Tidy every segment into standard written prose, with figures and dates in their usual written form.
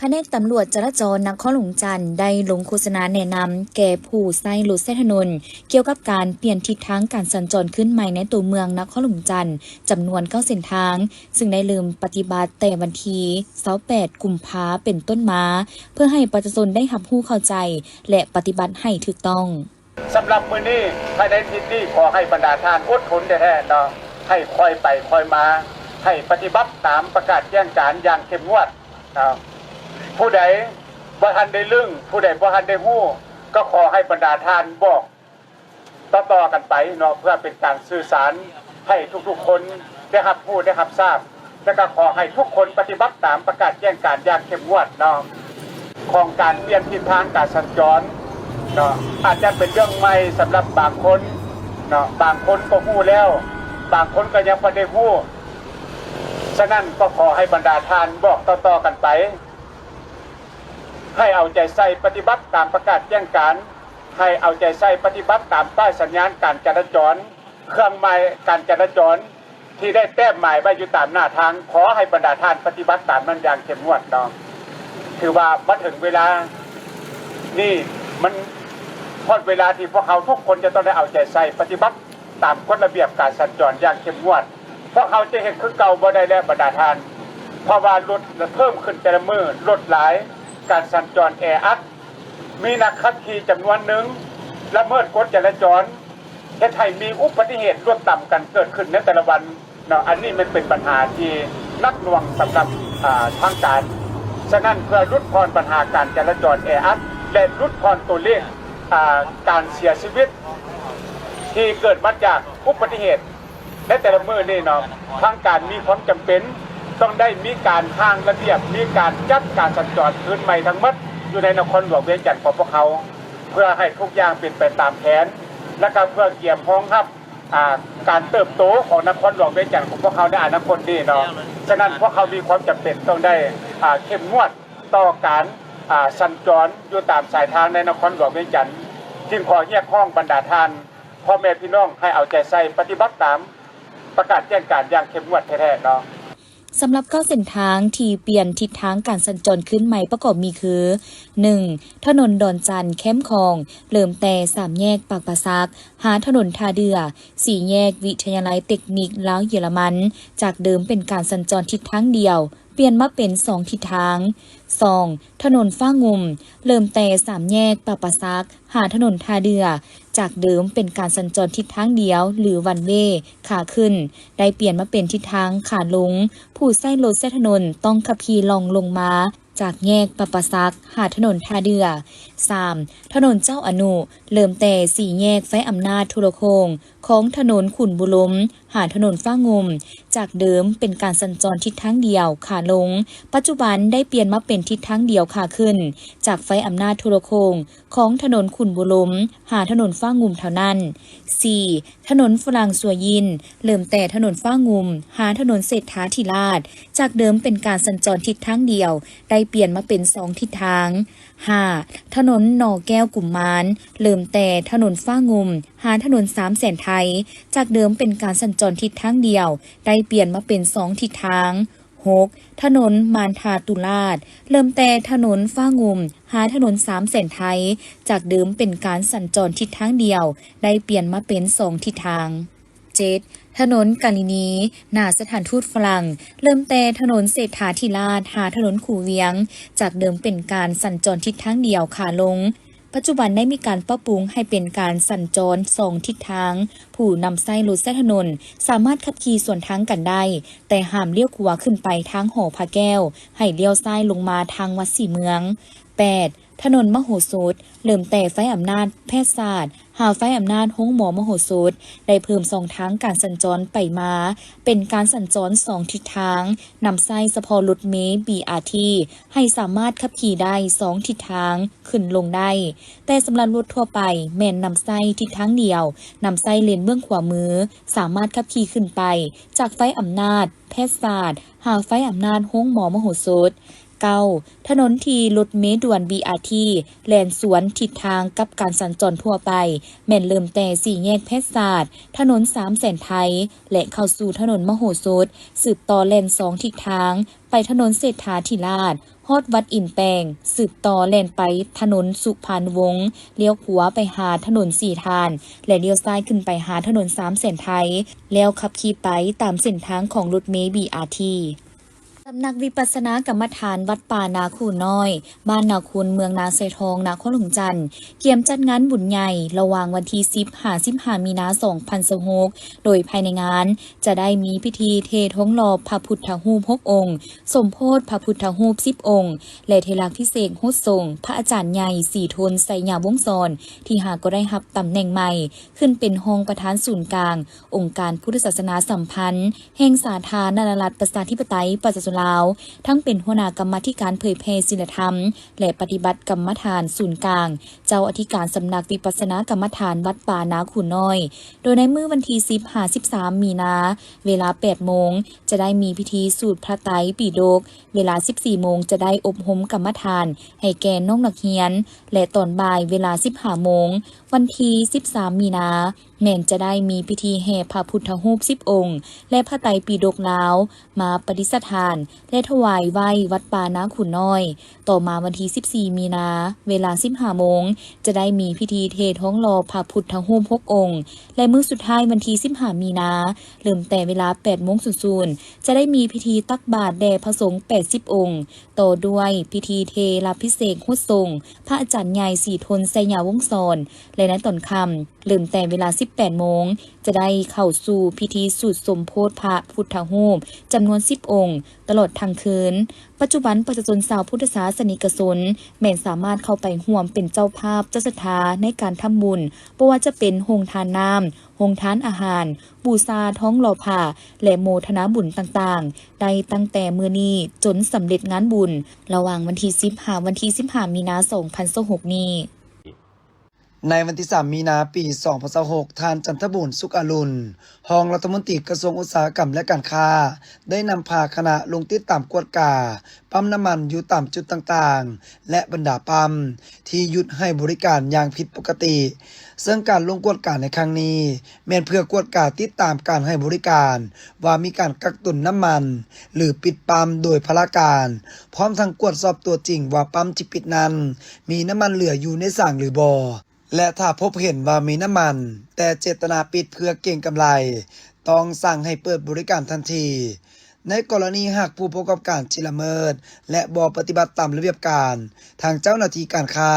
แผนกตำรวจจราจรนครหลวงจันทน์ได้ลงโฆษณาแนะนำแก่ผู้ใช้รถใช้ถนนเกี่ยวกับการเปลี่ยนทิศทางการสัญจรขึ้นใหม่ในตัวเมืองนครหลวงจันทน์จำนวน9เส้นทางซึ่งได้เริ่มปฏิบัติแต่วันที่28กุมภาพันธ์เป็นต้นมาเพื่อให้ประชาชนได้รับรู้เข้าใจและปฏิบัติให้ถูกต้องสำหรับมื้อนี้ภายในทิศนี้ขอให้บรรดาท่านอดทนแท้ๆเนาะให้คอยไปคอยมาให้ปฏิบัติตามประกาศแจ้งการอย่างเข้มงวดผู้ใดบ่ทันได้ลึงผู้ใดบ่ทันได้ฮู้ก็ขอให้บรรดาท่านบอกต่อๆกันไปเนาะเพื่อเป็นการสื่อสารให้ทุกๆคนได้รับรู้ได้รับทราบและก็ขอให้ทุกคนปฏิบัติตามประกาศแจ้งการอย่างเข้มงวดเนาะของการเปลี่ยนทิศทางการสัญจรเนาะอาจจะเป็นเรื่องใหม่สำหรับบางคนเนาะบางคนก็ฮู้แล้วบางคนก็ยังบ่ได้ฮู้ฉะนั้นก็ขอให้บรรดาท่านบอกต่อๆกันไปให้เอาใจใส่ปฏิบัติตามประกาศแจ้งการให้เอาใจใส่ปฏิบัติตามป้ายสัญญาณการจราจรเครื่องหมายการจราจรที่ได้แต้มหมายไว้อยู่ตามหน้าทางขอให้บรรดาท่านปฏิบัติตามมันอย่างเข้มงวดเนาะถือว่ามาถึงเวลานี่มันพอดเวลาที่พวกเขาทุกคนจะต้องได้เอาใจใส่ปฏิบัติตามกฎระเบียบการสัญจรอย่างเข้มงวดเพราะเขาจะเห็นคือเก่าบ่ได้แล้วบรรดาท่านเพราะว่ารถเพิ่มขึ้นแต่ละมื้อรถหลายการสัญจรแออัดมีนักขับขี่จำนวนหนึ่งละเมิดกฎจราจรเฮ็ดให้มีอุบัติเหตุรวดต่ำกันเกิดขึ้นในแต่ละวันเนาะอันนี้มันเป็นปัญหาที่นักหน่วงสำหรับทางการฉะนั้นเพื่อลดพรปัญหาการจราจรแออัดและลดพรตัวเลขการเสียชีวิตที่เกิดมาจากอุบัติเหตุในแต่ละมื้อนี่เนาะทางการมีความจำเป็นต้องได้มีการทางระเบียบมีการจัดการสัญจรพื้นใหม่ทั้งหมดอยู่ในนครหลวงเวียงจันทน์ของพวกเขาเพื่อให้ทุกอย่างเป็นไปตามแผนและก็เพื่อเกี่ยมพ้องรับการเติบโตของนครหลวงเวียงจันทน์ของพวกเขาในอนาคตนี้เนาะฉะนั้นพวกเขามีความจำเป็นต้องได้เข้มงวดต่อการสัญจรอยู่ตามสายทางในนครหลวงเวียงจันทน์จึงขอเรียกร้องบรรดาท่านพ่อแม่พี่น้องให้เอาใจใส่ปฏิบัติตามประกาศแจ้งการอย่างเข้มงวดแท้ๆเนาะสำหรับ9เส้นทางที่เปลี่ยนทิศทางการสัญจรขึ้นใหม่ประกอบมีคือ 1. ถนนดอนจันทน์แคมป์คลองเริ่มแต่3แยกปากปราซักหาถนนท่าเรือ4แยกวิทยาลัยเทคนิคลาวเยอรมันจากเดิมเป็นการสัญจรทิศทางเดียวเปลี่ยนมาเป็น2ทิศทาง 2. ถนนฟ้างุ่มเริ่มแต่3แยกปากปราซักหาถนนท่าเรือจากเดิมเป็นการสัญจรทิศทางเดียวหรือวันเวย์ขาขึ้นได้เปลี่ยนมาเป็นทิศทางขาลงผู้ใช้รถใช้ถนนต้องขับขี่ลงมาจากแยกปากปราซักหาถนนท่าเรือ 3. ถนนเจ้าอนุเริ่มแต่4แยกไฟอำนาจโทรโคงของถนนขุนบุรมหาถนนฟ้างุ่มจากเดิมเป็นการสัญจรทิศทางเดียวขาลงปัจจุบันได้เปลี่ยนมาเป็นทิศทางเดียวขาขึ้นจากไฟอำนาจโทรโคงของถนนขุนบุรมหาถนนฟ้างุ่มเท่านั้น 4. ถนนฝรั่งสัวยินเริ่มแต่ถนนฟ้างุ่มหาถนนเศรษฐาธิราชจากเดิมเป็นการสัญจรทิศทางเดียวได้เปลี่ยนมาเป็น2ทิศทาง 5. ถนนหนอแก้วกุมมารเริ่มแต่ถนนฟ้างุ่มหาถนน3แสนไทยจากเดิมเป็นการสัญจรทิศทางเดียวได้เปลี่ยนมาเป็น2ทิศทาง 6. ถนนมานทาตุลาดเริ่มแต่ถนนฟ้างุ่มหาถนน3แสนไทยจากเดิมเป็นการสัญจรทิศทางเดียวได้เปลี่ยนมาเป็น2ทิศทาง 7. ถนนกาลินีหน้าสถานทูตฝรั่งเริ่มแต่ถนนเศรษฐาธิราชหาถนนขู่เวียงจากเดิมเป็นการสัญจรทิศทางเดียวขาลงปัจจุบันได้มีการปรับปรุงให้เป็นการสัญจร2ทิศทางผู้นำใช้รถใช้ถนนสามารถขับขี่สวนทางกันได้แต่ห้ามเลี้ยวขวาขึ้นไปทางหอพระแก้วให้เลี้ยวซ้ายลงมาทางวัดศรีเมือง 8. ถนนมโหสถเริ่มแต่ไฟอำนาจแพทยศาสตร์หาไฟอำนาจห้องหมอมโหสถได้เพิ่ม2ทางการสัญจรไปมาเป็นการสัญจร2ทิศทางนำใช้เฉพาะรถเมล์ BRT ให้สามารถขับขี่ได้2ทิศทางขึ้นลงได้แต่สำหรับรถทั่วไปแม่นนำใช้ทิศทางเดียวนำใช้เลนเบื้องขวามือสามารถขับขี่ขึ้นไปจากไฟอำนาจแพทยศาสตร์หาไฟอำนาจห้องหมอมโหสถ9. ถนนที่รถเมล์ด่วน BRT แล่นสวนทิศทางกับการสัญจรทั่วไปแม่นเริ่มแต่4แยกแพทยศาสตร์ถนน3แสนไทยและเข้าสู่ถนนมโหสถสืบต่อแล่น2ทิศทางไปถนนเศรษฐาธิราชห อดวัดอินแปลงสืบต่อแล่นไปถนนสุพรรณวงศ์เลี้ยวขวาไปหาถนนสี่ทานและเลี้ยวซ้ายขึ้นไปหาถนน3เส้นไทยแล้วขับขี่ไปตามเส้นทางของรถเมล์ BRTสำนักวิปัสสนากรรมฐานวัดป่านาคูน้อยบ้านนาคูนเมืองนาไซทองนครหลวงจันทร์เกี่ยมจัดงานบุญใหญ่ระหว่างวันที่10-15 มีนาคม 2026โดยภายในงานจะได้มีพิธีเทท้องหล่อพระพุทธรูป6 องค์สมโพธิพระพุทธรูป10 องค์และเทลาภิเษกโฮสทรงพระอาจารย์ใหญ่สีทนไสยาวงศ์สอนที่หากก็ได้รับตำแหน่งใหม่ขึ้นเป็นรองประธานศูนย์กลางองค์การพุทธศาสนาสัมพันธ์แห่งสาธารณรัฐประชาธิปไตยประชาชนลาวทั้งเป็นหัวหน้ากรรมาธิการเผยแพร่ศีลธรรมและปฏิบัติกรรมฐานศูนย์กลางเจ้าอธิการสำนักวิปัสสนากรรมฐานวัดป่านาคูน้อยโดยในมื้อวันที่10-13 มีนาเวลา 8 โมงจะได้มีพิธีสูตรพระไตรปิฎกเวลา 14 โมงจะได้อบรมกรรมฐานให้แก่น้องนักเรียนและตอนบ่ายเวลา 15 โมงวันที่13 มีนาแม่นจะได้มีพิธีแห่พระพุทธรูป10 องค์และพระไตรปิฎกลาวมาประดิษฐานและถวายไหว้วัดป่านาคูน้อยต่อมาวันที่14 มีนาเวลา 15 โมงจะได้มีพิธีเทท้องหล่อพระพุทธรูป6 องค์และมื้อสุดท้ายวันที่15 มีนาเริ่มแต่เวลา 8 โมงจะได้มีพิธีตักบาตรแด่พระสงฆ์80 องค์ต่อด้วยพิธีเทลาภิเษกโฮสทรงพระอาจารย์ใหญ่สีทนไสยาวงศ์สอนและในตอนค่ำเริ่มแต่เวลา 18 โมงจะได้เข้าสู่พิธีสูตรสมโภชพระพุทธรูปจำนวน10 องค์ตลอดทั้งคืนปัจจุบันประชาชนชาวพุทธศาสนิกชนแม้นสามารถเข้าไปร่วมเป็นเจ้าภาพเจ้าศรัทธาในการทำบุญบ่ว่าจะเป็นโรงทานน้ำโรงทานอาหารบูชาท้องหล่อผ้าและโมทนาบุญต่างๆได้ตั้งแต่มื้อนี้จนสำเร็จงานบุญระหว่างวันที่10-15 มีนาคม 2026นี้ในวันที่3 มีนาปี 2026ท่านจันทบุญสุขอรุณรองรัฐมนตรีกระทรวงอุตสาหกรรมและการค้าได้นำพาคณะลงติดตามกวดกาปั๊มน้ำมันอยู่ตามจุดต่างๆและบรรดาปั๊มที่หยุดให้บริการอย่างผิดปกติซึ่งการลงกวดกาในครั้งนี้แม้นเพื่อกวดกาติดตามการให้บริการว่ามีการกักตุนน้ำมันหรือปิดปั๊มโดยพลการพร้อมทั้งกวดสอบตัวจริงว่าปั๊มที่ปิดนั้นมีน้ำมันเหลืออยู่ในสร้างหรือบ่และถ้าพบเห็นว่ามีน้ำมันแต่เจตนาปิดเพื่อเก็งกำไรต้องสั่งให้เปิดบริการทันทีในกรณีหากผู้ประกอบการละเมิดและบ่ปฏิบัติตามระเบียบการทางเจ้าหน้าที่การค้า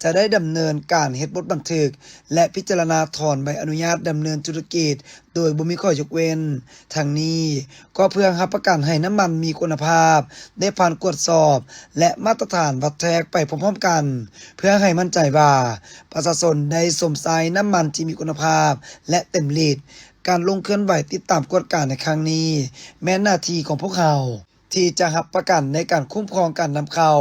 จะได้ดำเนินการเฮ็ดบทบันทึกและพิจารณาถอนใบอนุญาตดำเนินธุรกิจโดยบ่มีข้อยกเว้นทั้งนี้ก็เพื่อรับประกันให้น้ำมันมีคุณภาพได้ผ่านตรวจสอบและมาตรฐานวัดแทกไปพร้อมๆกันเพื่อให้มั่นใจว่าประชาชนได้สวมใส่น้ำมันที่มีคุณภาพและเต็มฤทธิ์การลงเคลื่อนไหวติดตามกฎการในครั้งนี้แม้หน้าที่ของพวกเขาที่จะรับประกันในการคุ้มครองการนำเข้า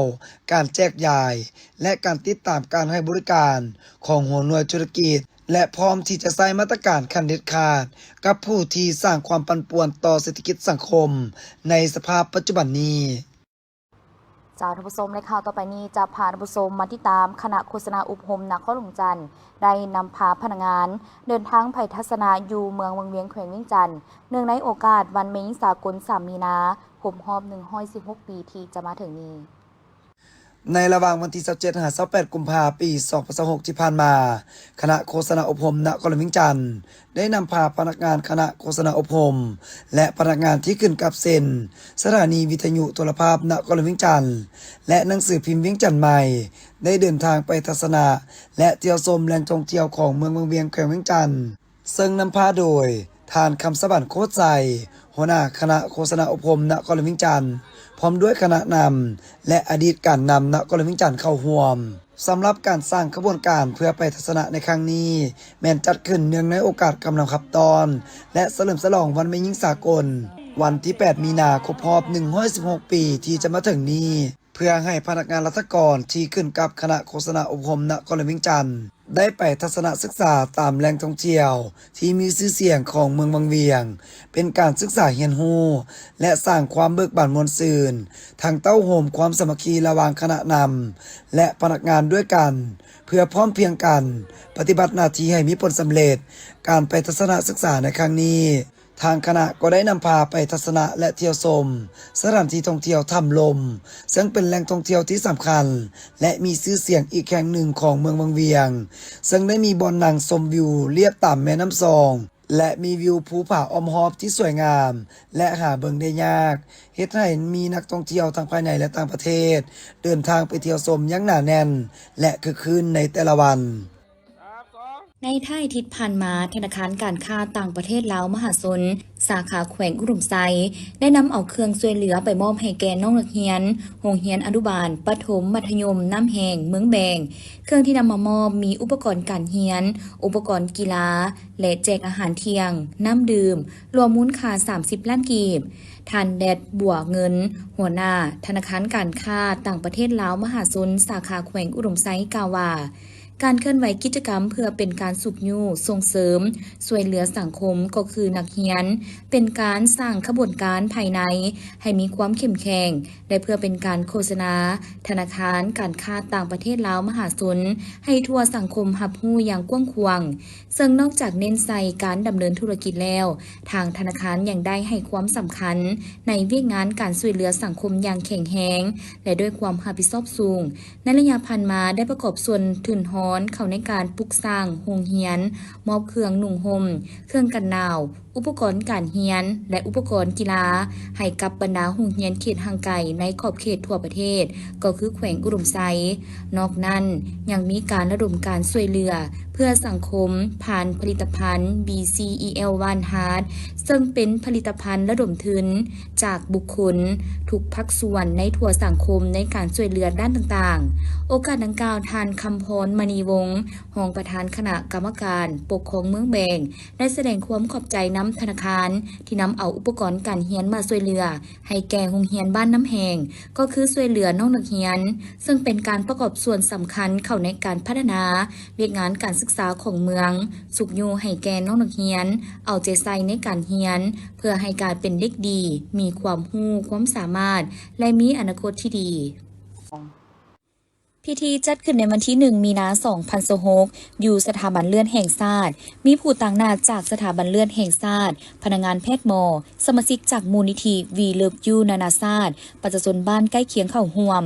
การแจกจ่ายและการติดตามการให้บริการของหัวหน่วยธุรกิจและพร้อมที่จะใช้มาตรการขั้นเด็ดขาดกับผู้ที่สร้างความปั่นป่วนต่อเศรษฐกิจสังคมในสภาพปัจจุบันนี้จากท่านผู้ชมในข่าวต่อไปนี้จะพาท่านผู้ชมมาติดตามคณะโฆษณาอบรมนครหลวงจันทร์ได้นำพาพนักงานเดินทางไปทัศนาอยู่เมืองวังเวียงแขวงเวียงจันทร์เนื่องในโอกาสวันแม่หญิงสากล3 มีนาคมรอบ116 ปีที่จะมาถึงนี้ในระหว่างวันที่27-28 กุมภาพันธ์ปี 2026 ที่ผ่านมาคณะโฆษณาอบรมนครหลวงเวียงจันทร์ได้นำพาพนักงานคณะโฆษณาอบรมและพนักงานที่ขึ้นกับเซ็นสถานีวิทยุโทรภาพนครหลวงเวียงจันทร์และหนังสือพิมพ์เวียงจันทร์ใหม่ได้เดินทางไปทัศนะและเที่ยวชมแหล่งท่องเที่ยวของเมืองวังเวียงแขวงเวียงจันทร์ซึ่งนำพาโดยท่านคำสบันโคตรใจหัวหน้าคณะโฆษณาอบรมนครหลวงเวียงจันทร์พร้อมด้วยคณะนำและอดีตการนำนครหลวงเวียงจันทร์เข้าร่วมสำหรับการสร้างขบวนการเพื่อไปทัศนะในครั้งนี้แม้นจัดขึ้นเนื่องในโอกาสกำลังขับตอนและเฉลิมฉลองวันแม่หญิงสากลวันที่ 8 มีนาคมครบรอบ116 ปีที่จะมาถึงนี้เพื่อให้พนักงานรัฐกรที่ขึ้นกับคณะโฆษณาอบรมนครหลวงเวียงจันทร์ได้ไปทัศนศึกษาตามแหล่งท่องเที่ยวที่มีชื่อเสียงของเมืองวังเวียงเป็นการศึกษาเรียนรู้และสร้างความเบิกบานมวลซื่นทางเต้าโฮมความสามัคคีระหว่างคณะนำและพนักงานด้วยกันเพื่อพร้อมเพรียงกันปฏิบัติหน้าที่ให้มีผลสำเร็จการไปทัศนศึกษาในครั้งนี้ ทางคณะก็ได้นำพาไปทัศนะและเที่ยวชมสถานที่ท่องเที่ยวถ้ำลมซึ่งเป็นแหล่งท่องเที่ยวที่สำคัญและมีชื่อเสียงอีกแห่งหนึ่งของเมืองบางเวียงซึ่งได้มีบ่อนนั่งชมวิวเลียบต่ำแม่น้ำซองและมีวิวภูผาอ้อมรอบที่สวยงามและหาเบิ่งได้ยากเฮ็ดให้มีนักท่องเที่ยวทั้งภายในและต่างประเทศเดินทางไปเที่ยวชมอย่างหนาแน่นและคึกคืนในแต่ละวันในท้ายอาทิตย์ผ่านมาธนาคารการค้าต่างประเทศลาวมหาชนสาขาแขวงอุดมไซได้นำเอาเครื่องช่วยเหลือไปมอบให้แก่น้องนักเรียนโรงเรียนอนุบาลประถมมัธยมน้ำแหงเมืองแบงเครื่องที่นำมามอบมีอุปกรณ์การเรียนอุปกรณ์กีฬาและแจกอาหารเที่ยงน้ำดื่มรวมมูลค่า30 ล้านกีบท่านแดดบัวเงินหัวหน้าธนาคารการค้าต่างประเทศลาวมหาชนสาขาแขวงอุดมไซกล่าวว่าการเคลื่อนไหวกิจกรรมเพื่อเป็นการสุขยู่ส่งเสริมช่วยเหลือสังคมก็คือนักเรียนเป็นการสร้างขบวนการภายในให้มีความเข้มแข็งและเพื่อเป็นการโฆษณาธนาคารการค้าต่างประเทศลาวมหาชนให้ทั่วสังคมรับรู้อย่างกว้างขวางซึ่งนอกจากเน้นใส่การดำเนินธุรกิจแล้วทางธนาคารยังได้ให้ความสำคัญในเวียกงานการช่วยเหลือสังคมอย่างแข็งแรงและด้วยความรับผิดชอบสูงในระยะผ่านมาได้ประกอบส่วนทุนฮ้อนเข้าในการปลุกสร้างโรงเรียนมอบเครื่องนุ่งห่มเครื่องกันหนาวอุปกรณ์การเรียนและอุปกรณ์กีฬาให้กับบรรดาโรงเรียนเขตห่างไกลในขอบเขตทั่วประเทศก็คือแขวงอุดมไซนอกนั้นยังมีการระดมการช่วยเหลือเพื่อสังคมผ่านผลิตภัณฑ์ BCEL1 Heart ซึ่งเป็นผลิตภัณฑ์ระดมทุนจากบุคคลทุกภาคส่วนในทั่วสังคมในการช่วยเหลือด้านต่างๆโอกาสดังกล่าวทานคำพรมณีวงศ์รองประธานคณะกรรมการปกครองเมืองแบงได้แสดงความขอบใจนำธนาคารที่นำเอาอุปกรณ์การเรียนมาช่วยเหลือให้แก่โรงเรียนบ้านน้ำแหงก็คือช่วยเหลือน้องนักเรียนซึ่งเป็นการประกอบส่วนสำคัญเข้าในการพัฒนาเรียกงานการศึกษาของเมืองสุขอยู่ให้แก่น้องนักเรียนเอาใจใส่ในการเรียนเพื่อให้การเป็นเด็กดีมีความรู้ความสามารถและมีอนาคตที่ดีพิธีจัดขึ้นในวันที่ 1 มีนาคม 2026อยู่สถาบันเลือดแห่งชาติมีผู้ต่างหน้าจากสถาบันเลือดแห่งชาติพนักงานแพทย์หมอสมาชิกจากมูลนิธิ We Love You นานาชาติประชาชนบ้านใกล้เคียงเข้าร่วม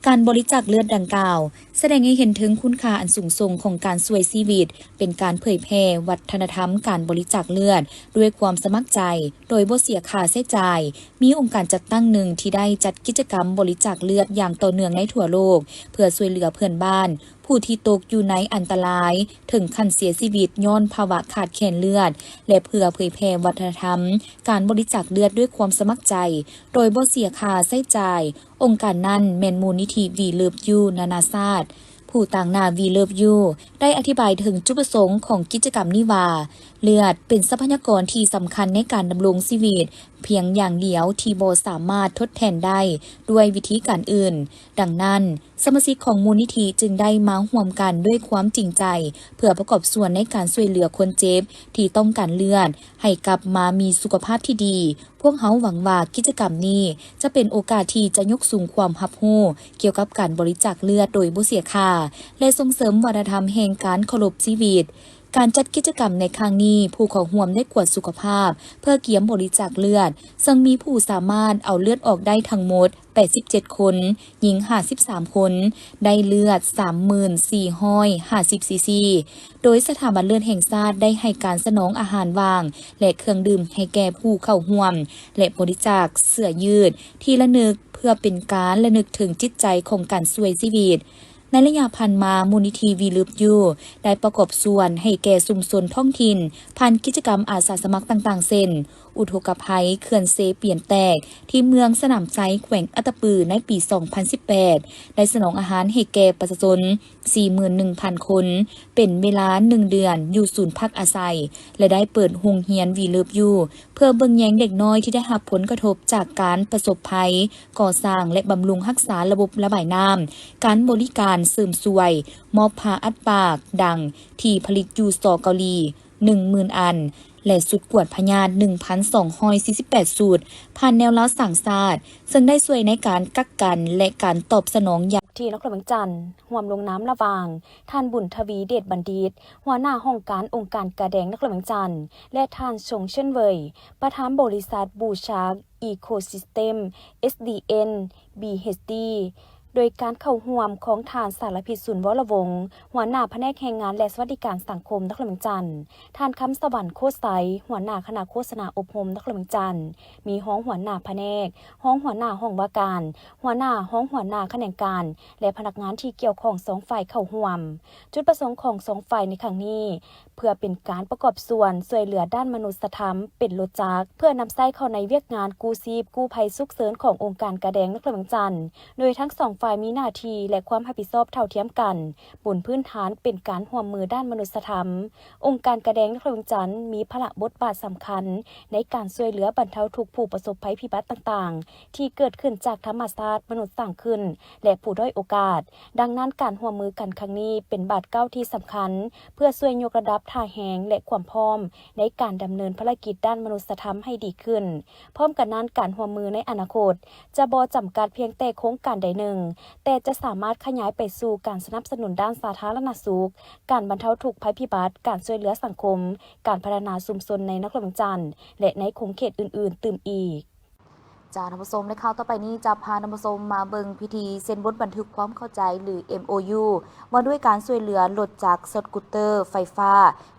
การบริจาคเลือดดังกล่าวแสดงให้เห็นถึงคุณค่าอันสูงส่งของการช่วยชีวิตเป็นการเผยแพร่วัฒนธรรมการบริจาคเลือดด้วยความสมัครใจโดยบ่เสียค่าใช้จ่ายมีองค์การจัดตั้งหนึ่งที่ได้จัดกิจกรรมบริจาคเลือดอย่างต่อเนื่องในทั่วโลกเพื่อช่วยเหลือเพื่อนบ้านผู้ที่ตกอยู่ในอันตรายถึงขั้นเสียชีวิตย้อนภาวะขาดแคลนเลือดและเพื่อเผยแพร่วัฒนธรรมการบริจาคเลือดด้วยความสมัครใจโดยบ่เสียค่าใช้จ่ายองค์การนั้นแม่นมูลนิธิ We Love You นานาชาติผู้ต่างหน้า We Love You ได้อธิบายถึงจุดประสงค์ของกิจกรรมนี้ว่าเลือดเป็นทรัพยากรที่สำคัญในการดำรงชีวิตเพียงอย่างเดียวที่บ่สามารถทดแทนได้ด้วยวิธีการอื่นดังนั้นสมาชิกของมูลนิธิจึงได้มาร่วมกันด้วยความจริงใจเพื่อประกอบส่วนในการช่วยเหลือคนเจ็บที่ต้องการเลือดให้กลับมามีสุขภาพที่ดีพวกเขาหวังว่ากิจกรรมนี้จะเป็นโอกาสที่จะยกสูงความรับรู้เกี่ยวกับการบริจาคเลือดโดยบ่เสียค่าและส่งเสริมวัฒนธรรมแห่งการเคารพชีวิตการจัดกิจกรรมในครั้งนี้ผู้เข้าร่วมได้กวดสุขภาพเพื่อเกียมบริจาคเลือดซึ่งมีผู้สามารถเอาเลือดออกได้ทั้งหมด87คนหญิง53คนได้เลือด 34,50 ซีซีโดยสถาบันเลือดแห่งชาติได้ให้การสนองอาหารว่างและเครื่องดื่มให้แก่ผู้เข้าร่วมและบริจาคเสื้อยืดที่ระลึกเพื่อเป็นการระลึกถึงจิตใจของการช่วยชีวิตในระยะผ่านมามูลนิธิ We Love You ได้ประกอบส่วนให้แก่ชุมชนท้องถิ่นผ่านกิจกรรมอาสาสมัครต่างๆเช่นอุทกภัยเขื่อนเซเปลี่ยนแตกที่เมืองสนามไซแขวงอัตตปือในปี 2018 ได้สนองอาหารให้แก่ประชาชน 41,000 คนเป็นเวลา1เดือนอยู่ศูนย์พักอาศัยและได้เปิดโรงเรียน We Love You เพื่อเบิ่งแยงเด็กน้อยที่ได้รับผลกระทบจากการประสบภัยก่อสร้างและบำรุงรักษาระบบระบายน้ำการบริการเสริมสวยมอบผ้าอัดปากดังที่ผลิตอยู่สเกาหลี 10,000 อัน และสุดกวดพญาติ 1,248 สูตร ผ่านแนวล้าสั่งศาสตร์ซึ่งได้ช่วยในการกักกันและการตอบสนองยาที่นครหลวงจันทร์ห่วมลงน้ำระวางท่านบุญทวีเดชบัณฑิตหัวหน้าห้องการองค์การกระแดงนครหลวงจันทร์และท่านชงเชิญเวยประธานบริษัทบูชาอีโคซิสเต็ม SDN BHD โดยการเข้าร่วมของทานสารพิษสุนวรวงศ์หัวหน้าแผนกแรงงานและสวัสดิการสังคมนครหลวงจันทร์ท่านคำสวรรค์โคไซหัวหน้าคณะโฆษณาอบรมนครหลวงจันทร์มีห้องหัวหน้าแผนกห้องหัวหน้าห้องว่าการหัวหน้าห้องหัวหน้าแขนงการและพนักงานที่เกี่ยวข้อง2ฝ่ายเข้าร่วมจุดประสงค์ของ2ฝ่ายในครั้งนี้เพื่อเป็นการประกอบส่วนช่วยเหลือด้านมนุษยธรรมเป็นรถจักรเพื่อนำใช้เข้าในเวียกงานกู้ชีพกู้ภัยฉุกเฉินขององค์การกระแดงนครหลวงจันทร์โดยทั้ง2ฝ่ายมีหน้าที่และความรับผิดชอบเท่าเทียมกันบนพื้นฐานเป็นการร่วมมือด้านมนุษยธรรมองค์การกระแดงนครหลวงจันทร์มีพละบทบาทสำคัญในการช่วยเหลือบรรเทาทุกข์ผู้ประสบภัยพิบัติต่างๆที่เกิดขึ้นจากธรรมชาติมนุษย์สร้างขึ้นและผู้ด้อยโอกาสดังนั้นการร่วมมือกันครั้งนี้เป็นบาทเก้าที่สำคัญเพื่อช่วยยกระดับท่าแหงและความพร้อมในการดำเนินภารกิจด้านมนุษยธรรมให้ดีขึ้นพร้อมกันนั้นการร่วมมือในอนาคตจะบ่จำกัดเพียงแต่โครงการใดหนึ่งแต่จะสามารถขยายไปสู่การสนับสนุนด้านสาธารณสุขการบรรเทาทุกข์ภัยพิบัติการช่วยเหลือสังคมการพัฒนาชุมชนในนครหลวงจันทร์และในขงเขตอื่นๆตื่มอีกจากท่านผู้ชมในข่าวต่อไปนี้จะพาท่านผู้ชมมาเบิ่งพิธีเซ็นบทบันทึกความเข้าใจหรือ MOU ว่าด้วยการช่วยเหลือรถจักรสกูตเตอร์ไฟฟ้า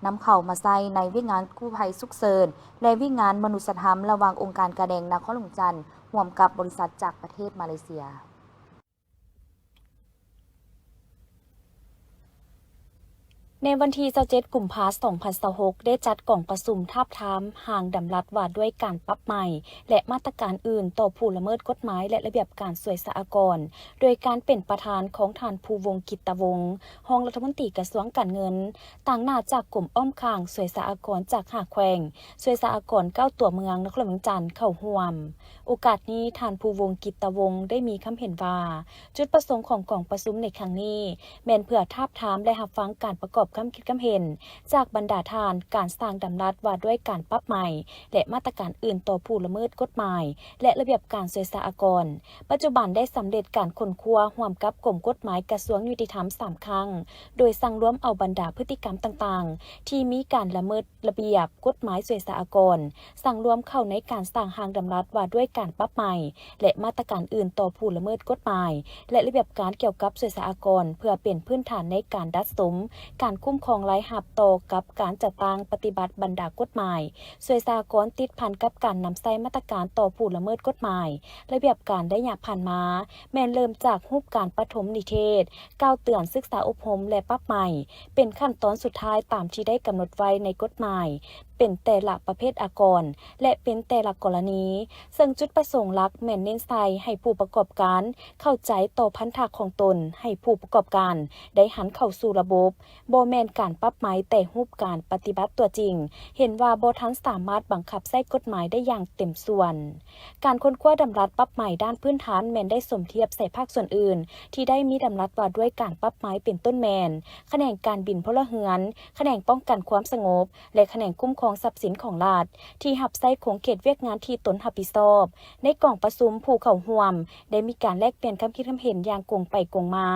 นำเข้ามาใช้ในวิ่งงานกู้ภัยฉุกเฉินและวิ่งงานมนุษยธรรมระหว่างองค์การกระแดงนครหลวงจันทร์ร่วมกับบริษัทจากประเทศมาเลเซียในวันที่27 กุมภาพันธ์ 2026ได้จัดกล่องประชุมทาบทามห่างดำรัดว่าด้วยการปรับใหม่และมาตรการอื่นต่อผู้ละเมิดกฎหมายและระเบียบการช่วยสหกรณ์โดยการเป็นประธานของท่านภูวงศ์กิตตวงศ์รองรัฐมนตรีกระทรวงการเงินต่างหน้าจากกลุ่มอ้อมข้างช่วยสหกรณ์จากหาแขวงช่วยสหกรณ์9ตัวเมืองนครหลวงจันทร์เข้าร่วมโอกาสนี้ท่านภูวงศ์กิตตวงศ์ได้มีคำเห็นว่าจุดประสงค์ของกล่องประชุมในครั้งนี้แม่นเพื่อทาบทามและรับฟังการประกอบคำคิดคำเห็นจากบรรดาทานการสร้างดำรัสว่าด้วยการปรับใหม่และมาตรการอื่นต่อผู้ละเมิดกฎหมายและระเบียบการช่วยสหกรณ์ปัจจุบันได้สำเร็จการค้นคว้าร่วมกับกรมกฎหมายกระทรวงยุติธรรม3ครั้งโดยสั่งรวมเอาบรรดาพฤติกรรมต่างๆที่มีการละเมิดระเบียบกฎหมายช่วยสหกรณ์สั่งรวมเข้าในการสร้างหางดำรัสว่าด้วยการปรับใหม่และมาตรการอื่นต่อผู้ละเมิดกฎหมายและระเบียบการเกี่ยวกับช่วยสหกรณ์เพื่อเป็นพื้นฐานในการดัดสมการคุ้มครองรายหับต่อกับการจัดตั้งปฏิบัติบรรดากฎหมายช่วยสหกรณ์ติดพันกับการนำใช้มาตรการต่อผู้ละเมิดกฎหมายระเบียบการได้อย่างผ่านมาแม้นเริ่มจากรูปการปฐมนิเทศก้าวเตือนศึกษาอบรมและปรับใหม่เป็นขั้นตอนสุดท้ายตามที่ได้กำหนดไว้ในกฎหมายเป็นแต่ละประเภทอากรและเป็นแต่ละกรณีซึ่งจุดประสงค์หลักแม่นเน้นใส่ให้ผู้ประกอบการเข้าใจต่อพันธะของตนให้ผู้ประกอบการได้หันเข้าสู่ระบบบ่แม่นการปรับใหม่แต่รูปการปฏิบัติตัวจริงเห็นว่าบ่ทันสามารถบังคับใช้กฎหมายได้อย่างเต็มส่วนการค้นคว้าดำรัสปรับใหม่ด้านพื้นฐานแม่นได้สมเทียบใส่ภาคส่วนอื่นที่ได้มีดำรัสว่าด้วยการปรับใหม่เป็นต้นแม่นแขนงการบินพลเรือนแขนงป้องกันความสงบและแขนงคุ้มของทรัพย์สินของรัฐที่หับไส้ของเขตเวียกงานที่ตนรับผิดชอบในกล่องประชุมผู้เข้าร่วมได้มีการแลกเปลี่ยนความคิดความเห็นอย่างกงไปกงมา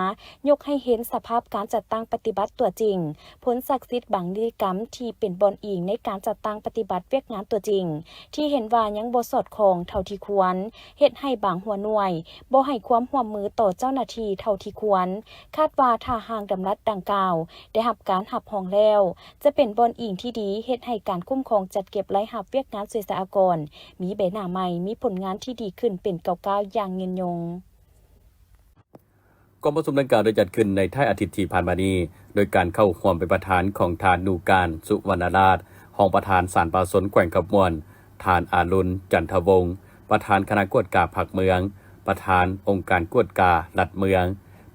ยกให้เห็นสภาพการจัดตั้งปฏิบัติตัวจริงผลศักดิ์สิทธิ์บางนิติกรรมที่เป็นบอนอิงในการจัดตั้งปฏิบัติเวียกงานตัวจริงที่เห็นว่ายังบ่สอดคล้องเท่าที่ควรเฮ็ดให้บางหัวหน่วยบ่ให้ความร่วมมือต่อเจ้าหน้าที่เท่าที่ควรคาดว่าถ้าหางดำรัสดังกล่าวได้รับการรับรองแล้วจะเป็นบอนอิงที่ดีเฮ็ดให้การคุ้มครองจัดเก็บรายรับเวียกงานช่วยสหกรณ์มีใบหน้าใหม่มีผลงานที่ดีขึ้นเป็นก้าวๆอย่างยืนยงกองประชุมดังกล่าวได้จัดขึ้นในท้ายอาทิตย์ที่ผ่านมานี้โดยการเข้าร่วมเป็นประธานของทานนูการสุวรรณราชรองประธานศาลปาสนแขวงขบวนทานอารุณจันทวงศ์ประธานคณะกวดกาผักเมืองประธานองค์การกวดกาลัดเมือง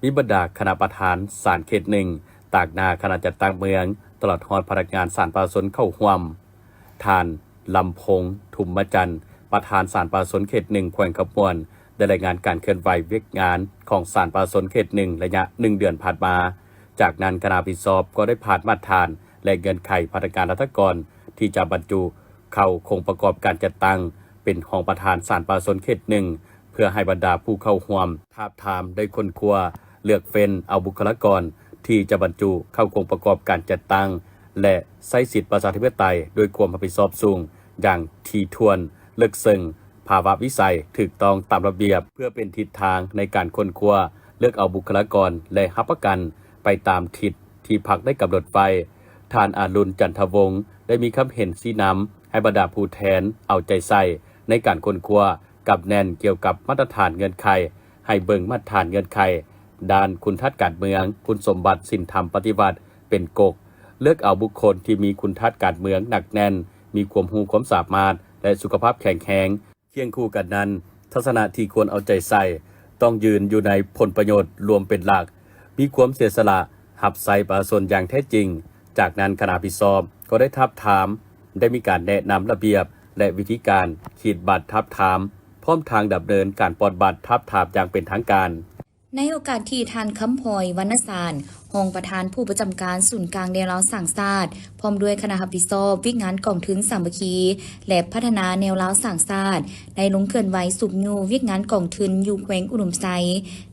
มีบรรดาคณะประธานศาลเขตหนึ่งตากนาคณะจัดตั้งเมืองตลอดฮอดพนักงานศาลปาสนเข้าร่วมทานลำพงทุมมจันทร์ประธานศาลปาสนเขตหนึ่งแขวงขบวนได้รายงานการเคลื่อนไหวเวียกงานของศาลปาสนเขตหนึ่งระยะ1 เดือนผ่านมาจากนั้นคณะพิสอบก็ได้ผ่านมาตรฐาน และเงื่อนไขพนักงานรัฐกรที่จะบรรจุเข้าโครงประกอบการจัดตั้งเป็นของประธานศาลปาสนเขตหนึ่งเพื่อให้บรรดาผู้เข้าร่วมทาบทามได้ค้นคว้าเลือกเฟ้นเอาบุคลากรที่จะบรรจุเข้าโครงประกอบการจัดตั้งและใช้สิทธิประชาธิปไตยโดยความรับผิดชอบสูงอย่างถี่ถ้วนลึกซึ้งภาวะวิสัยถูกต้องตามระเบียบเพื่อเป็นทิศทางในการค้นคว้าเลือกเอาบุคลากรและรับประกันไปตามทิศที่พรรคได้กำหนดไว้ท่านอารุณจันทวงศ์ได้มีคำเห็นชี้นำให้บรรดาผู้แทนเอาใจใส่ในการค้นคว้ากับแน่นเกี่ยวกับมาตรฐานเงื่อนไขให้เบิ่งมาตรฐานเงื่อนไขด้านคุณทัศน์การเมืองคุณสมบัติศีลธรรมปฏิบัติเป็นกกเลือกเอาบุคคลที่มีคุณทัศน์การเมืองหนักแน่นมีความรู้ความสามารถและสุขภาพแข็งแรงเคียงคู่กันนั้นทัศนะที่ควรเอาใจใส่ต้องยืนอยู่ในผลประโยชน์รวมเป็นหลักมีความเสียสละหับใส่ประชาชนอย่างแท้จริงจากนั้นคณะพิสอบก็ได้ทับถามได้มีการแนะนำระเบียบและวิธีการขีดบัตรทับถามพร้อมทางดำเนินการปลดบัตรทับถามอย่างเป็นทางการในโอกาสที่ทานคำพลอยวรรณสารรองประธานผู้ประจำการศูนย์กลางแนวเล้าสั่งศาสตร์พร้อมด้วยคณะรับผิดชอบวิงานกองทุนสามัคคีและพัฒนาแนวเล้าสั่งศาสตร์ได้ลงเคลื่อนไหวสุบยูวิงานกองทุนอยู่แขวงอุดมไซ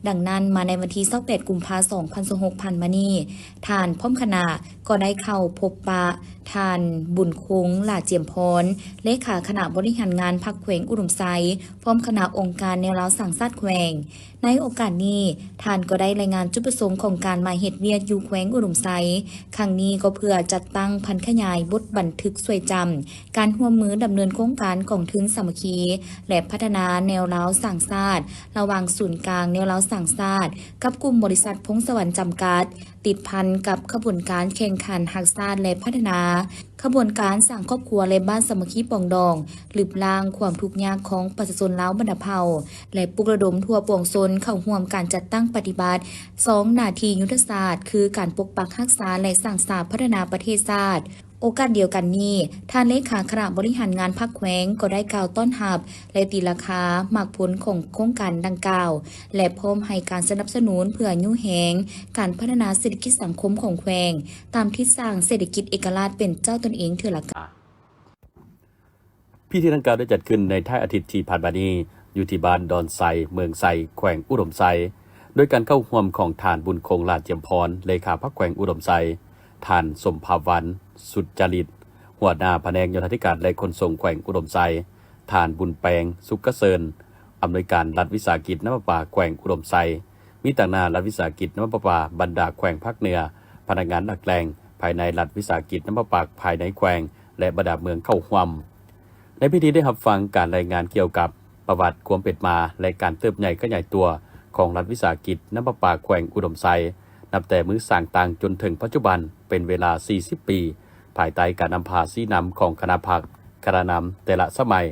ดังนั้นมาในวันที่28กุมภาพันธ์2026ผ่านมานี้ทานพร้อมคณะก็ได้เข้าพบปะทานบุญคงหลาเจียมพรเลขาคณะบริหารงานพรรคแขวงอุดมไซพร้อมคณะองค์การแนวเล้าสั่งศาสตร์แขวงในโอกาสนี้ทานก็ได้รายงานจุดประสงค์ของการมาเฮ็ดเวียกอยู่แขวงอุดมไซครั้งนี้ก็เพื่อจัดตั้งพันขยายบทบันทึกสวยจำการร่วมมือดำเนินโครงการกองทุนสามัคคีและพัฒนาแนวเล้าสั่งศาสตร์ระหว่างศูนย์กลางแนวเล้าสั่งศาสตร์กับกลุ่มบริษัทพงสวรรค์จำกัดติดพันกับขบวนการแข่งขันหักศาสตร์และพัฒนาขบวนการสร้างครอบครัวและบ้านสามัคคีปองดองหลืบล้างความทุกข์ยากของประชาชนลาวบรรดาเผ่าและปลุกระดมทั่วปวงชนเข้าร่วมการจัดตั้งปฏิบัติ2หน้าที่ยุทธศาสตร์คือการปกปักรักษาและสร้างสรรค์พัฒนาประเทศชาติโอกาสเดียวกันนี้ท่านเลขาคณะบริหารงานพรรคแขวงก็ได้กล่าวต้อนรับและตีราคาหมากผลของโครงการดังกล่าวและพร้อมให้การสนับสนุนเพื่อยุแหงการพัฒนาเศรษฐกิจสังคมของแขวงตามทิศทางเศรษฐกิจเอกราชเป็นเจ้าตนเองเถื่อละกันพิธีดังกล่าวได้จัดขึ้นในท้ายอาทิตย์ที่ผ่านมานี้อยู่ที่บ้านดอนไซเมืองไซแขวงอุดมไซโดยการเข้าร่วมของทานบุญคงลาดเจียมพรเลขาพรรคแขวงอุดมไซทานสมภาวันสุจริตหัวหน้าแผนกโยธาธิการและขนส่งแขวงอุดมไซทานบุญแปงสุกเกษรอำนวยการรัฐวิสาหกิจน้ำประปาแขวงอุดมไซมีต่างหน้ารัฐวิสาหกิจน้ำประปาบรรดาแขวงภาคเหนือพนักงานหลักแรงภายในรัฐวิสาหกิจน้ำประปาภายในแขวงและบรรดาเมืองเข้าร่วมในพิธีได้รับฟังการรายงานเกี่ยวกับประวัติความเป็นมาและการเติบใหญ่ขยายตัวของรัฐวิสาหกิจน้ำประปาแขวงอุดมไซนับแต่มือสร้างต่างจนถึงปัจจุบันเป็นเวลา40ปีภายใต้การนำพาชี้นำของคณะพรรคคณะนำแต่ละสมัย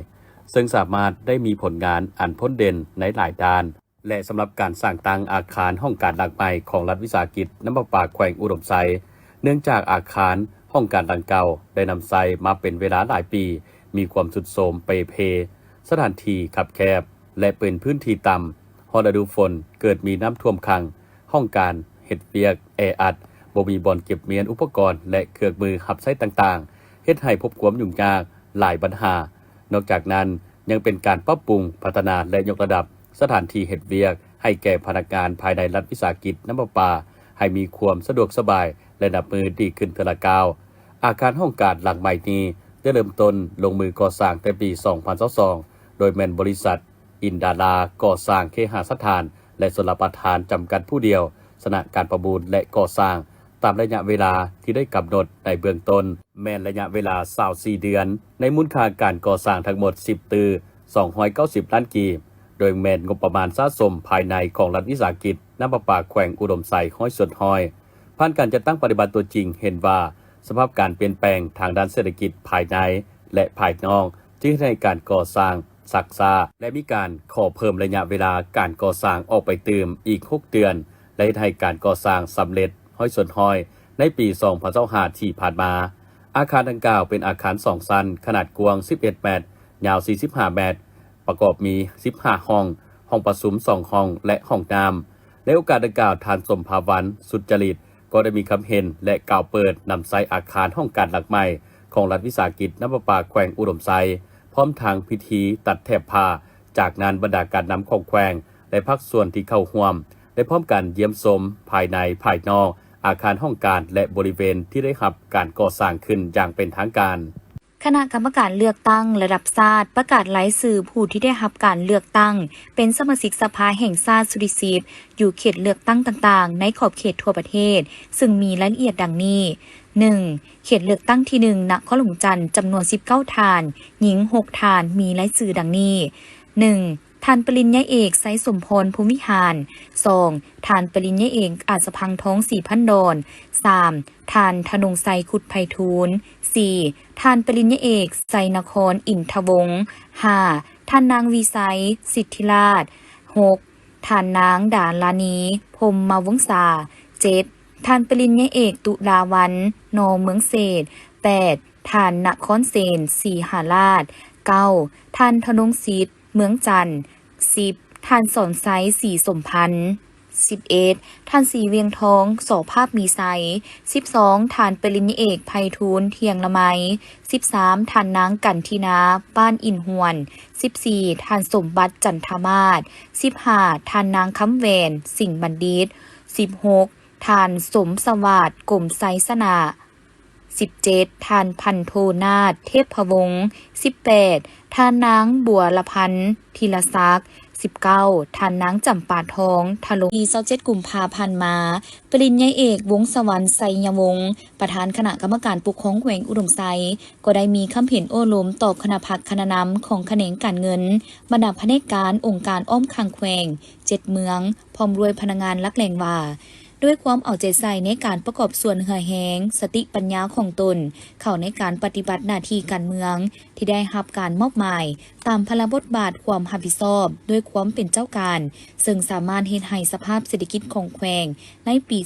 ซึ่งสามารถได้มีผลงานอันพ้นเด่นในหลายด้านและสำหรับการสร้างตั้งอาคารห้องการหลักใหม่ของรัฐวิสาหกิจน้ำประปาแขวงอุดมไซเนื่องจากอาคารห้องการดังเก่าได้นำไซมาเป็นเวลาหลายปีมีความทรุดโทรมเปเพสถานที่คับแคบและเป็นพื้นที่ต่ำพอฤดูฝนเกิดมีน้ำท่วมขังห้องการเฮ็ดเวียกแออัดบ่มีบ่อนเก็บเมียนอุปกรณ์และเครื่องมือหับใช้ต่างๆเฮ็ดให้พบความยุ่งยากหลายปัญหานอกจากนั้นยังเป็นการปรับปรุงพัฒนาและยกระดับสถานที่เฮ็ดเวียกให้แก่พนักงานภายในรัฐวิสาหกิจน้ำประปาให้มีความสะดวกสบายและนับมือดีขึ้นเทอละก้าวอาคารห้องการหลังใหม่นี้ได้เริ่มต้นลงมือก่อสร้างแต่ปี 2022 โดยแม่นบริษัทอินดาราก่อสร้างเคหสถานและชลประทานจำกัดผู้เดียวชนะการประมูลและก่อสร้างตามระยะเวลาที่ได้กำหนดในเบื้องต้นแม่นระยะเวลา24เดือนในมูลค่าการก่อสร้างทั้งหมด10ตือ290ล้านกีบโดยแม่นงบประมาณสะสมภายในของรัฐวิสาหกิจน้ำประปาแขวงอุดมไซห้อยส่วนห้อยผ่านการจัดตั้งปฏิบัติตัวจริงเห็นว่าสภาพการเปลี่ยนแปลงทางด้านเศรษฐกิจภายในและภายนอกจึงให้การก่อสร้างซักซ่าและมีการขอเพิ่มระยะเวลาการก่อสร้างออกไปเติมอีก6เดือนและให้การก่อสร้างสำเร็จห้อยส่วนห้อยในปี 2025 ที่ผ่านมาอาคารดังกล่าวเป็นอาคาร2ชั้นขนาดกว้าง11เมตรยาว45เมตรประกอบมี15ห้องห้องประชุม2ห้องและห้องน้ำในโอกาสดังกล่าวทานสมภาวันสุจริต ก็ได้มีคำเห็นและกล่าวเปิดนำไซอาคารห้องการหลักใหม่ของรัฐวิสาหกิจน้ำประปาแขวงอุดมไซพร้อมทางพิธีตัดแถบผ้าจากงานบรรดาการนำของแขวงและภาคส่วนที่เข้าร่วมได้พร้อมกันเยี่ยมชมภายในภายนอกอาคารห้องการและบริเวณที่ได้รับการก่อสร้างขึ้นอย่างเป็นทางการคณะกรรมการเลือกตั้งระดับชาติประกาศรายชื่อผู้ที่ได้รับการเลือกตั้งเป็นสมาชิกสภาแห่งชาติสุริสิทธิ์อยู่เขตเลือกตั้งต่างๆในขอบเขตทั่วประเทศซึ่งมีรายละเอียดดังนี้ 1. เขตเลือกตั้งที่ 1 ณ คลองจันทร์จำนวน 19 ฐาน หญิง 6 ฐานมีรายชื่อดังนี้ 1. ฐานปริญญาเอกไซสมพรภูมิหาร 2. ฐานปริญญาเอกอาจสพังท้องสีพันดอน 3. ฐานธนงไซขุดไพฑูรย์ 4. ฐานปริญญาเอกไซนครอินทวงศ์ 5. ฐานนางวีไซสิทธิราช 6. ฐานนางดาลานีพรหมวงศา 7. ฐานปริญญาเอกตุลาวันนอเมืองเศษ 8. ฐานนครเสนศรีหราช 9. ฐานธนงศิษย์เมืองจันทร์ 10. ฐานสอนไซสีสมพันธ์ 11. ฐานสีเวียงทองโสภาพมีไซ 12. ฐานปริญญาเอกไพฑูรย์เทียงละไม 13. ฐานนางกันทินาบ้านอินหวน 14. ฐานสมบัติจันทมาศ 15. ฐานนางคำแวนสิ่งบัณฑิต 16. ฐานสมสวัสดิ์กรมไซสนา 17. ฐานพันโทนาถเทพวงศ์ 18. ฐานนางบัวละพันธ์ธีรศักดิ์ 19. ฐานนางจำปาทองทะลุที่27กุมภาพันธ์มาปริญญาเอกวงศ์สวรรค์ไสยวงศ์ประธานคณะกรรมการปกครองแขวงอุดมไซก็ได้มีคำเห็นโอ้ล้มต่อคณะพักคณะนำของแขนงการเงินบรรดาพนักงานองค์การอ้อมคางแขวง7เมืองพร้อมรวยพนักงานลักแหลงว่าด้วยความเอาใจใส่ในการประกอบส่วนเหือแหงสติปัญญาของตนเข้าในการปฏิบัติหน้าที่การเมืองที่ได้รับการมอบหมายตามพระบทบาทความรับผิดชอบด้วยความเป็นเจ้าการซึ่งสามารถเฮ็ดให้สภาพเศรษฐกิจของแขวงในปี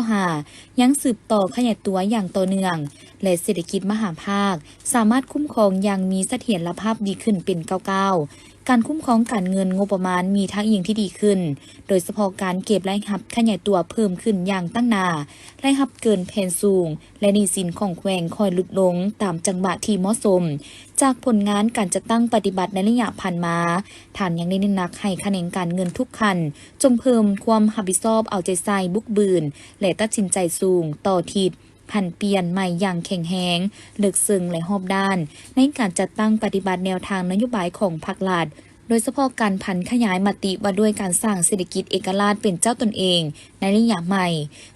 2025ยังสืบต่อขยายตัวอย่างต่อเนื่องและเศรษฐกิจมหาภาคสามารถคุ้มครองอย่างมีเสถียรภาพดีขึ้นเป็นก้าวๆการคุ้มครองการเงินงบประมาณมีทางเอียงที่ดีขึ้นโดยเฉพาะการเก็บรายรับขยายตัวเพิ่มขึ้นอย่างตั้งหน้ารายรับเกินแผนสูงและหนี้สินของแขวงคอยลดลงตามจังหวะที่เหมาะสมจากผลงานการจัดตั้งปฏิบัติในระยะผ่านมาฐานยังได้เน้นหนักให้แขนงการเงินทุกขั้นจงเพิ่มความรับผิดชอบเอาใจใส่บุกบืนและตัดสินใจสูงต่อทิศผันเปลี่ยนใหม่อย่างแข็งแรงลึกซึ้งและรอบด้านในการจัดตั้งปฏิบัติแนวทางนโยบายของพรรครัฐโดยเฉพาะการผันขยายมติว่าด้วยการสร้างเศรษฐกิจเอกราชเป็นเจ้าตนเองในระยะใหม่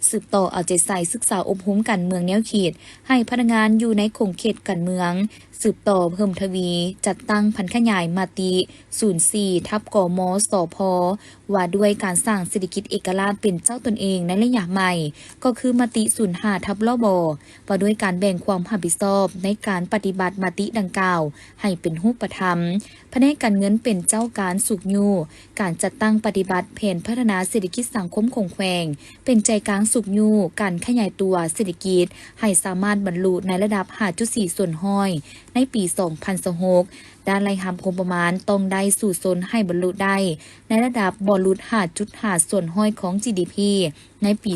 สืบต่อเอาใจใส่ศึกษาอบรมการเมืองแนวคิดให้พนักงานอยู่ในขงเขตการเมืองสืบต่อเพิ่มทวีจัดตั้งผันขยายมติ04ทับกมสพว่าด้วยการสร้างเศรษฐกิจเอกราชเป็นเจ้าตนเองในระยะใหม่ก็คือมติ05ทับลบว่าด้วยการแบ่งความรับผิดชอบในการปฏิบัติมติดังกล่าวให้เป็นรูปธรรมแผนกการเงินเป็นเจ้าการสุกยูการจัดตั้งปฏิบัติแผนพัฒนาเศรษฐกิจสังคมของแขวงเป็นใจกลางสุกยูการขยายตัวเศรษฐกิจให้สามารถบรรลุในระดับ 5.4 ส่วนห้อยในปี2026ด้านรายรับงบประมาณต้องได้สู่โซนให้บรรลุได้ในระดับบอลลุด 5.5 ส่วนห้อยของ GDP ในปี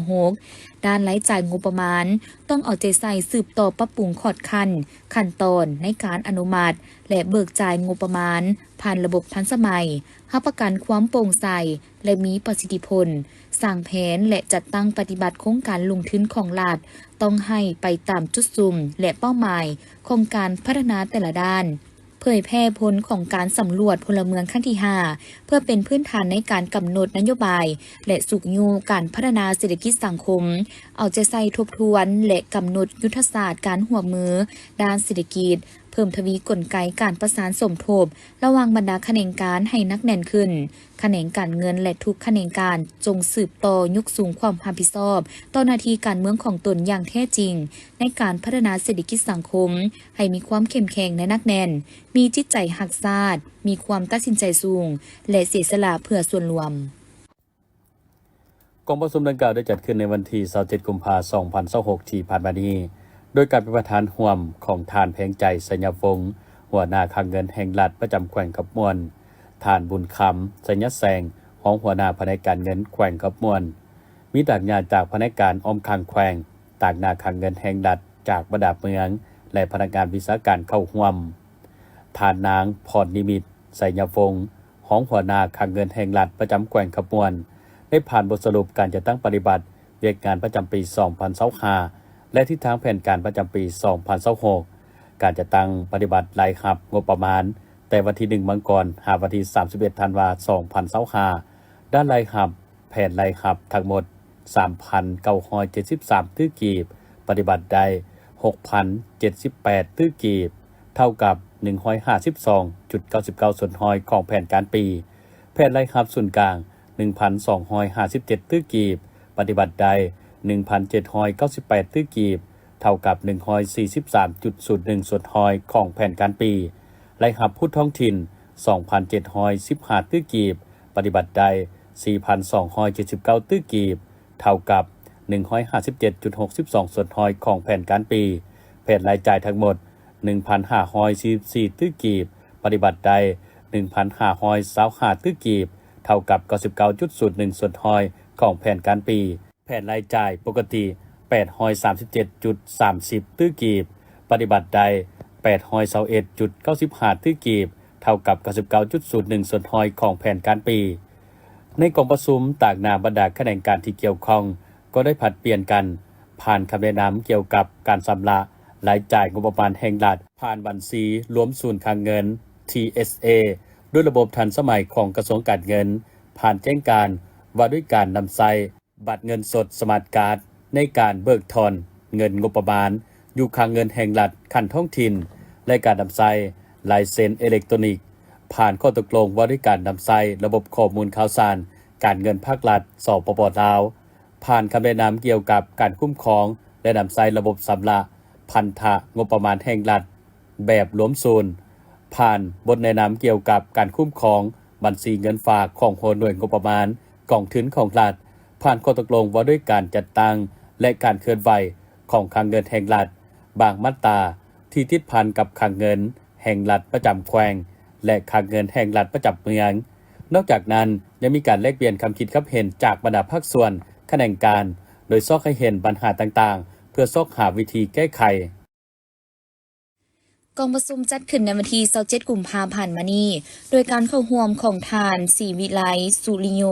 2026ด้านรายจ่ายงบประมาณต้องเอาใจใส่สืบต่อปรับปรุงขอดขั้นตอนในการอนุมัติและเบิกจ่ายงบประมาณผ่านระบบทันสมัยรับประกันความโปร่งใสและมีประสิทธิผลสร้างแผนและจัดตั้งปฏิบัติโครงการลงทุนของรัฐต้องให้ไปตามจุดสุ่มและเป้าหมายของการพัฒนาแต่ละด้านเผยแพร่ผลของการสำรวจพลเมืองครั้งที่ 5เพื่อเป็นพื้นฐานในการกำหนดนโยบายและสุกยูการพัฒนาเศรษฐกิจสังคมเอาใจใส่ทบทวนและกำหนดยุทธศาสตร์การร่วมมือด้านเศรษฐกิจเพิ่มทวีกลไกการประสานสมทบระหว่างบรรดาแขนงการให้นักแน่นขึ้นแขนงการเงินและทุกแขนงการจงสืบต่อยกสูงความรับผิดชอบต่อหน้าที่การเมืองของตนอย่างแท้จริงในการพัฒนาเศรษฐกิจสังคมให้มีความเข้มแข็งและนักแน่นมีจิตใจรักชาติมีความตัดสินใจสูงและเสียสละเพื่อส่วนรวมกองประชุมดังกล่าวได้จัดขึ้นในวันที่27กุมภาพันธ์2026ที่ผ่านมานี้โดยการเป็นประธานร่วมของทานแพงใจสัญญาวงศ์หัวหน้าคลังเงินแห่งรัฐประจำแขวงกับมวลทานบุญคำสัญญแสงของหัวหน้าแผนกการเงินแขวงกับมวล มีต่างญาติจากพนักงานออมคลังแขวงต่างนาคลังเงินแห่งรัฐจากบรรดาเมืองและพนักงานวิชาการเข้าร่วมทานนางพรนิมิตรไสยพงศ์ของหัวหน้าคลังเงินแห่งรัฐประจำแขวงขบวนได้ผ่านบทสรุปการจัดตั้งปฏิบัติเวียกงานประจำปี 2025และทิศทางแผนการประจำปี 2026การจัดตั้งปฏิบัติรายรับงบประมาณแต่วันที่1มังกรหาวันที่31ธันวาคม2025ด้านรายรับแผนรายรับทั้งหมด 3,973 ตื้อกีบปฏิบัติได้ 6,078 ตื้อกีบเท่ากับ 152.99 ส่วนหอยของแผนการปีแผนรายรับส่วนกลาง 1,257 ตื้อกีบปฏิบัติได้ 1,798 ตื้อกีบเท่ากับ 143.01 ส่วนหอยของแผนการปีรายรับผู้ท้องถิ่น 2,715 ตื้อกีบปฏิบัติได้ 4,279 ตื้อกีบเท่ากับ 157.62 ส่วนหอยของแผนการปีแผนรายจ่ายทั้งหมด 1,544 ตื้อกีบปฏิบัติได้ 1,525 ตื้อกีบเท่ากับ 99.01 ส่วนหอยของแผนการปีแผนรายจ่ายปกติ 837.30 ตื้อกีบปฏิบัติได้ 821.95 ตื้อกีบเท่ากับ 99.01 ส่วนหอยของแผนการปีในกองประชุมต่างนาบรรดาแขนงการที่เกี่ยวข้องก็ได้ผลัดเปลี่ยนกันผ่านคำแนะนำเกี่ยวกับการชำระรายจ่ายงบประมาณแห่งรัฐผ่านบัญชีรวมศูนย์คลังเงิน TSA ด้วยระบบทันสมัยของกระทรวงการเงินผ่านแจ้งการว่าด้วยการนำใช้บัตรเงินสดสมาร์ทการ์ดในการเบิกถอนเงินงบประมาณอยู่คลังเงินแห่งรัฐขั้นท้องถิ่นและการนำใช้ลายเซ็นอิเล็กทรอนิกส์ผ่านข้อตกลงว่าด้วยการนำใช้ระบบข้อมูลข่าวสารการเงินภาครัฐสปป.ลาวผ่านคำแนะนำเกี่ยวกับการคุ้มครองและนำใช้ระบบชำระพันธะงบประมาณแห่งรัฐแบบรวมศูนย์ผ่านบทแนะนำเกี่ยวกับการคุ้มครองบัญชีเงินฝากของหัวหน่วยงบประมาณกองทุนของรัฐผ่านข้อตกลงว่าด้วยการจัดตั้งและการเคลื่อนไหวของคลังเงินแห่งรัฐบางมาตราที่ติดพันกับคลังเงินแห่งรัฐประจำแขวงและคลังเงินแห่งรัฐประจำเมืองนอกจากนั้นยังมีการแลกเปลี่ยนคำคิดความเห็นจากบรรดาภาคส่วนแขนงการโดยซอกให้เห็นปัญหาต่างๆเพื่อซอกหาวิธีแก้ไขกองประชุมจัดขึ้นในวันที่27กุมภาพันธ์มานี้โดยการเข้าร่วมของทานศรีวิไลสุริโย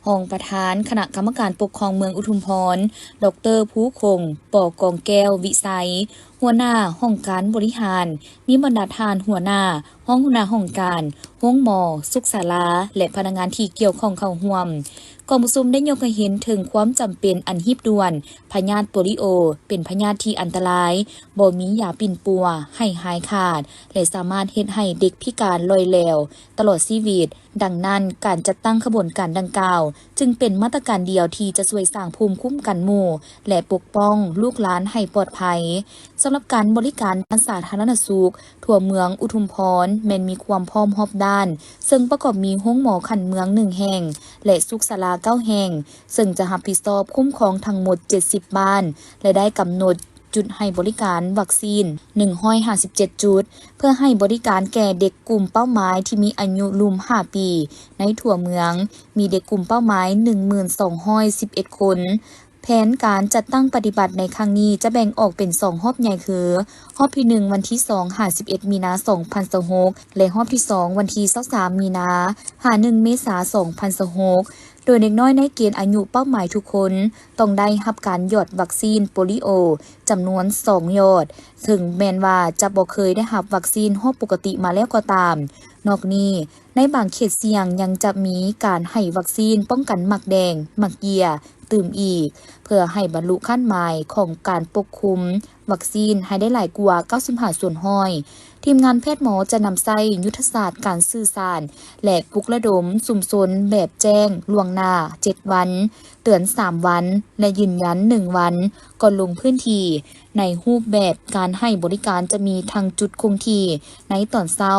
รองประธานคณะกรรมการปกครองเมืองอุทุมพรดร.ผู้คงปกองแก้ววิไสหัวหน้าห้องการบริหารนิบรรดาทานหัวหน้าห้องหัวหน้าห้องการห้องหมอสุขศาลาและพนักงานที่เกี่ยวข้องเข้าร่วมกองประชุมได้ยกให้เห็นถึงความจำเป็นอันหีบด่วนพยาธิโปลิโอเป็นพยาธิที่อันตรายบ่มียาปิ่นปัวให้หายขาดและสามารถเฮ็ดให้เด็กพิการลอยแหลวตลอดชีวิตดังนั้นการจัดตั้งขบวนการดังกล่าวจึงเป็นมาตรการเดียวที่จะช่วยสร้างภูมิคุ้มกันหมู่และปกป้องลูกหลานให้ปลอดภัยสำหรับการบริการสาธารณสุขทั่วเมืองอุทุมพรแม้นมีความพร้อมรอบด้านซึ่งประกอบมีห้องหมอขันเมือง1แห่งและสุขศาลา9แห่งซึ่งจะรับผิดชอบคุ้มครองทั้งหมด70บ้านและได้กำหนดจุดให้บริการวัคซีน157จุดเพื่อให้บริการแก่เด็กกลุ่มเป้าหมายที่มีอายุรวม5ปีในทั่วเมืองมีเด็กกลุ่มเป้าหมาย 1211 คนแผนการจัดตั้งปฏิบัติในครั้งนี้จะแบ่งออกเป็น2รอบใหญ่คือรอบที่1วันที่2-51 มีนาคม 2026และรอบที่2วันที่23มีนาคม1เมษายน 2026โดยเด็กน้อยในเกณฑ์อายุเป้าหมายทุกคนต้องได้รับการหยอดวัคซีนโปลิโอจำนวน2หยอดถึงแม้นว่าจะบ่เคยได้รับวัคซีนรอบปกติมาแล้วก็ตามนอกนี้ในบางเขตเสี่ยงยังจะมีการให้วัคซีนป้องกันหมักแดงหมักเยียตื่มอีกเพื่อให้บรรลุขั้นหมายของการปกคุมวัคซีนให้ได้หลายกว่า95ส่วนห้อยทีมงานแพทย์หมอจะนำใช้ยุทธศาสตร์การสื่อสารและปลุกระดมสุ่มสนแบบแจ้งล่วงหน้า7วันเตือน3วันและยืนยัน1วันก่อนลงพื้นที่ในรูปแบบการให้บริการจะมีทางจุดคงที่ในตอนเช้า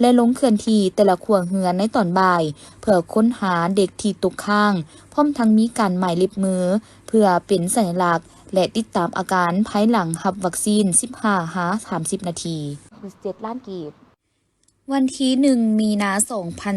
และลงเคลื่อนที่แต่ละครัวเรือนในตอนบ่ายเพื่อค้นหาเด็กที่ตกค้างพร้อมทั้งมีการหมายเล็บมือเพื่อเป็นสัญลักษณ์และติดตามอาการภายหลังรับวัคซีน15-30 นาทีคือ7ล้านกีบ วันที่1 มีนา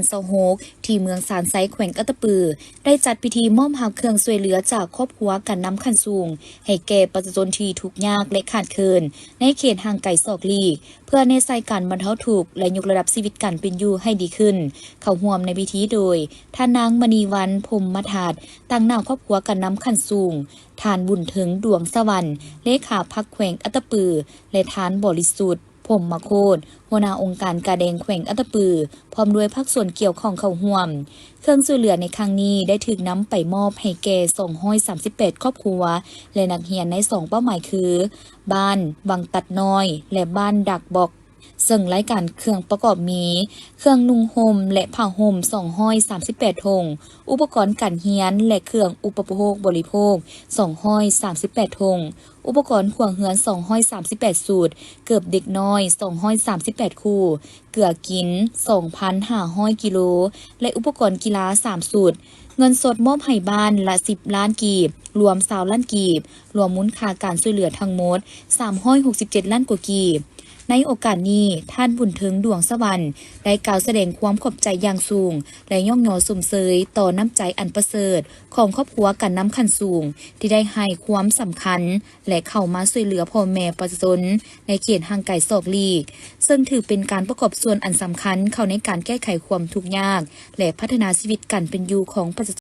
2026ที่เมืองสานไซแขวงอัตตปือ ได้จัดพิธีมอบหับเครื่องช่วยเหลือจากครอบครัวกันน้ำขันสูง ให้แก่ประชาชนที่ทุกข์ยากและขาดเคินในเขตห่างไกลศอกลีก เพื่อในใส่การบรรเทาทุกข์และยกระดับชีวิตการเป็นอยู่ให้ดีขึ้น เข้าร่วมในพิธีโดยท่านนางมณีวรรณพรหมธาตุตั้งนามครอบครัวกันน้ำขันสูงทานบุญถึงดวงสวรรค์เลขาพรรคแขวงอัตตปือ และทานบริสุทธิ์พรหมโคตหัวหน้าองค์การกาแดงแขวงอัตตปือ พร้อมด้วยภาคส่วนเกี่ยวข้องเข้าร่วม เครื่องช่วยเหลือในครั้งนี้ได้ถูกนำไปมอบให้แก่238ครอบครัว และนักเรียนใน2เป้าหมายคือ บ้านวังตัดน้อย และบ้านดักบอกซึ่งรายการเครื่องประกอบมี เครื่องนุ่งห่มและผ้าห่ม238ธงอุปกรณ์การเรียนและเครื่องอุปโภคบริโภค238ธงอุปกรณ์ครัวเรือน238สูตร เกือบเด็กน้อย238คู่ เกลือกิน 2,500 กิโล และอุปกรณ์กีฬา3สูตร เงินสดมอบให้บ้านละ10 ล้านกีบ รวม20ล้านกีบ รวมมูลค่าการช่วยเหลือทั้งหมด367ล้านกว่ากีบ ในโอกาสนี้ท่านบุญถึงดวงสวรรค์ได้กล่าวแสดงความขอบใจอย่างสูง และย่องยอสมเสยต่อน้ำใจอันประเสริฐของครอบครัวกันน้ำขันสูง ที่ได้ให้ความสำคัญ และเข้ามาช่วยเหลือพ่อแม่ประชาชนในเขตห่างไกลศอกลีก ซึ่งถือเป็นการประกอบส่วนอันสำคัญเข้าในการแก้ไขความทุกข์ยาก และพัฒนาชีวิตการเป็นอยู่ของประชาชน